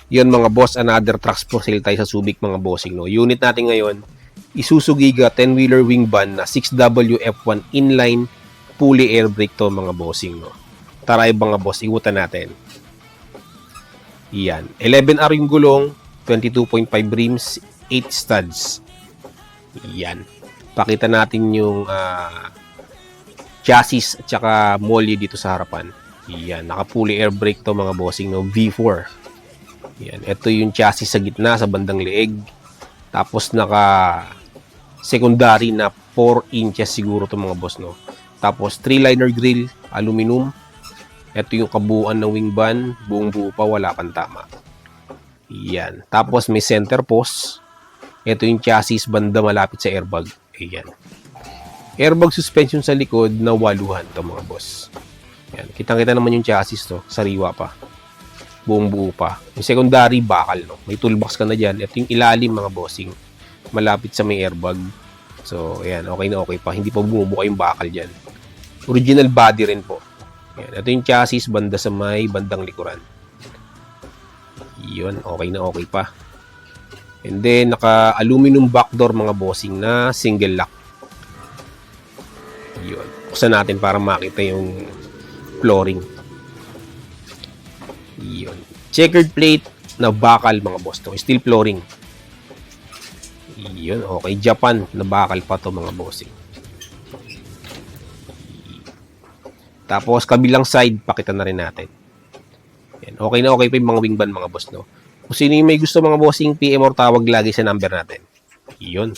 Yun mga boss, another trucks for sale tayo sa Subic mga bossing, no. Unit natin ngayon, Isuzu Giga 10-wheeler wing van na 6WF1 inline fully air brake to mga bossing, no. Tara mga boss, ikutan natin. Yan, 11R yung gulong, 22.5 rims, 8 studs. Yan. Pakita natin yung chassis at saka molly dito sa harapan. Yan, naka fully air brake to mga bossing, no, V4. Yan, ito yung chassis sa gitna, sa bandang leeg. Tapos naka secondary na 4 inches siguro to mga boss, no. Tapos 3-liner grill, aluminum. Ito yung kabuuan ng wing van, buong buo pa, wala pang tama. Yan. Tapos may center post. Ito yung chassis banda malapit sa airbag. Ayan. Airbag suspension sa likod na waluhan to mga boss. Yan. Kitang-kita naman yung chassis to, sariwa pa. Buong buo pa. Yung secondary, bakal, no. May toolbox ka na dyan. Ito yung ilalim, mga bossing. Malapit sa may airbag. So, ayan. Okay na okay pa. Hindi pa bumubuka yung bakal dyan. Original body rin po. Ayan. Ito yung chassis, banda sa may bandang likuran. Yun. Okay na okay pa. And then, naka-aluminum back door, mga bossing, na single lock. Yun. Buksan natin para makita yung flooring. Yun. Checkered plate na bakal mga boss to. Steel flooring. Yun. Okay. Japan na bakal pa to mga bossing. Tapos kabilang side, pakita na rin natin. Yan. Okay na okay pa yung mga wingban mga boss, no. Kung sino yung may gusto mga bossing, PM or tawag lagi sa number natin. Yun.